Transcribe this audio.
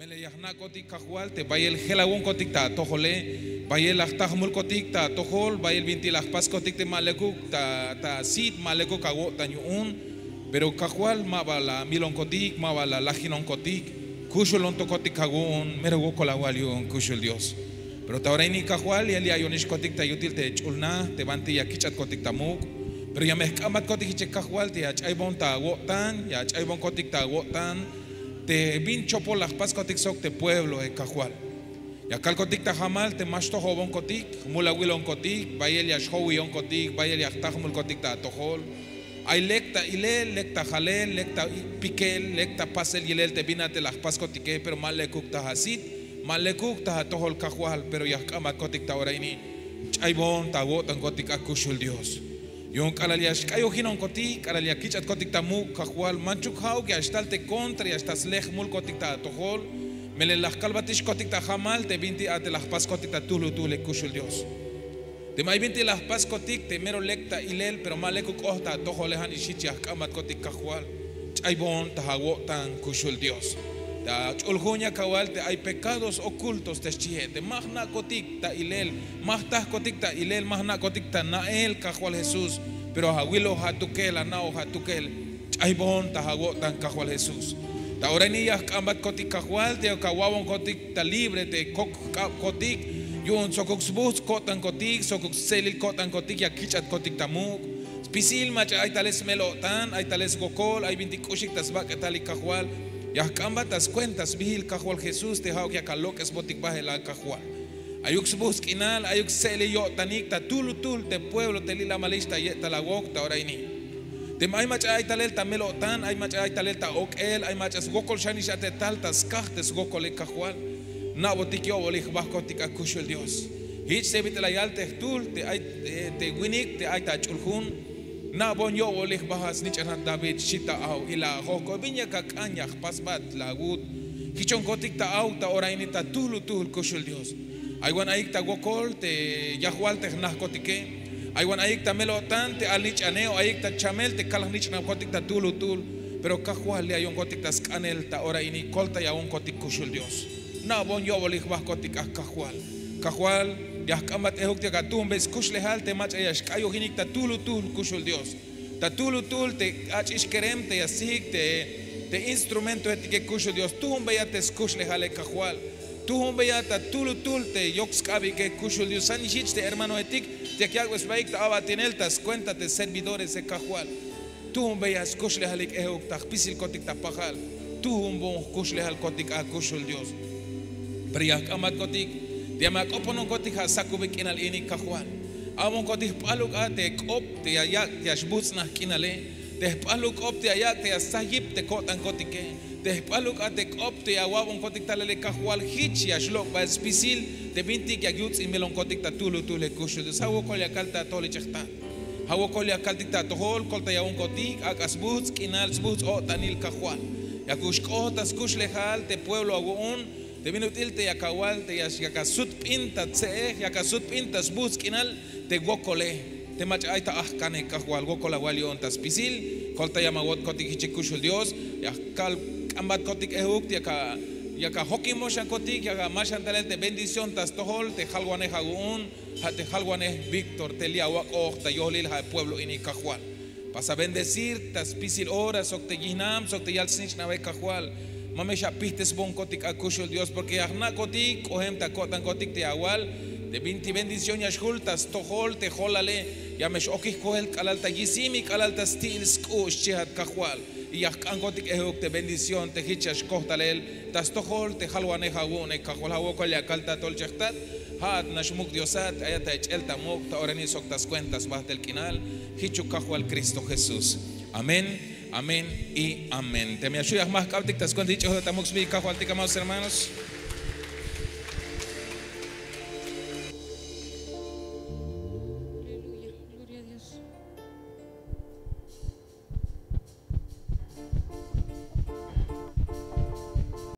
Mele yahna kotik kahual te bayel helawun kotik ta tohole bayel ahtahmul kotik ta tohol bayel bintilah pas kotik te malekuk ta sit malekuk kago ta nyun pero kahual mabala milon kotik mabala lajinon kotik kushulon to kotik kagun merego kolawalion kushul Dios pero ta ahora ni kahual y elia yonish kotik ta yutil te chulna te banti ya kichat kotik tamuk pero ya mehkamat kotik che kahual te achaybon ta wotan ya achaybon kotik ta wotan te vincho por las paz kotik sok te pueblo de Cajual. Y acá el kotik ta jamal te masto jobon kotik, mula wilon kotik, bayel ya showion kotik, bayel ya tahmul kotik ta tohol. Ay lecta ilel, lecta jalel, lecta piquel, lecta pasel yelel te vinate las paz kotike, pero mal lekuk ta hasit, mal lekuk ta tohol Cajual, pero ya kama kotik ta oraini. Chaybon ta gotan kotik akushul Dios. Yon kalaliash kayo hinon kotik, kalalia kichat kotik tamu Cajual manchuk hau que hasta contra y hasta slech mul kotik ta tohol, mele las kalbatish kotik ta jamal te binti ate las pas kotik ta tulu tule kushul Dios. Te mai binti las pas kotik te mero lecta ilel pero malekuk ohta toholehan ishichah kamat kotik Cajual. Chaybon ta hagotan kushul Dios. Ta chuljuña kawal te hay pecados ocultos te chie te magna kotik ta ilel magtah kotik ta ilel magna kotik ta nael Cajual Jesús pero hawilo hatukel anao hatukel chaybon ta hagotan Cajual Jesús ta oraniyas kambat kotik Cajual te kawawon kotik ta libre te kotik yun sokoksbus kotan kotik sokok selil kotan kotik ya kichat kotik tamuk spisil mach ay tales melotan ay tales gokol ay bintikushik tas bakatali Cajual ya kamba tas cuentas bihil Cajual Jesús te hau que caloques botik bahela Cajual ayuk subus kinal ayuk sele yo tanik ta tul te pueblo te lila malista yeta la wok ta oraini te may mach ay talel ta melotan ay mach ay talel ta okel ay mach as gokol shani shate tal tas kahtes gokol Cajual na botik yo bolik bakotik akushul Dios hich se bit la yalte tul te ay te winik te ay ta chulhun na bon yo bolik bahas ni chanat David shita au ila hoko binya kakanya pasbat lagut hichon kotik ta au ta oraini ta tul kushul Dios aywan aik ta gokol te yahual te nah kotike aywan aik ta melotan te alich aneo aik ta chamel te kalanich na kotik ta tul pero Cajual le ayon kotik ta skanel ta oraini kolta ya un kotik kushul Dios na bon yo bolik bah kotik Cajual ya kamat ehuk te katumbes kushlehal te mach ayash kayo hinik ta tul kushul Dios ta tul te achish kerem te yasik te instrumento etike kushul Dios tu ya te kushlehal Cajual tu ya ta tul te yokskabi que kushul Dios sanishich te hermano etik te kiak wesbaik ta abatinel tas cuenta te servidores de Cajual tu ya kushlehal ehuk ta pisil kotik ta pajal tu bon kushlehal kotik a kushul Dios pero ya kamat kotik dia mak oponon kotik hasakubik inal ini Cajual amon kotik paluk ate kop te ayak te ashbuts nah kinale te paluk op te ayak te asayip te kotan kotike te paluk ate kop te awabon kotik talele Cajual hich ya shlok ba spisil te binti ya yuts in melon kotik ta tulu kushul sawo kol ya kalta tole chkhta hawo kol ya kaltik ta tohol kol ta ya un kotik ak asbuts kinal sbuts o tanil Cajual ya kushko tas kushlehal te pueblo agun te minutil te yakawal te yakasut pinta tse yakasut pintas bus kinal te gokole te mach aita ahkane Cajual gokola walion tas pisil kolta yamagot kotik hichikushul Dios yakal ambat kotik ehuk yaka hokimoshan kotik yaka mashan talente bendición tas tohol te halwane hagun te halwane Víctor te liawak ta yolil ha pueblo ini Cajual pasa bendecir tas pisil horas sok te ginam sok te yalsnich na Cajual mame chapistes bon kotik akushul Dios porque ahna kotik ohem ta kotan kotik te awal de binti bendición yashultas tohol te holale ya mesh okih kohel kalal ta yisimi kalal ta stil skush chihat Cajual y ahkan kotik ehuk te bendición te hichash kohtalel tas tohol te halwane hawone Cajual hawo kol ya kalta tol chahtat hat nashmuk diosat ayata echelta mok ta orani sok tas cuentas bahtel kinal hichu Cajual Cristo Jesús amén. Amén y amén. Te me ayudas más, Cáutic, te has dicho de Tamuxbi, Cajual, amados hermanos.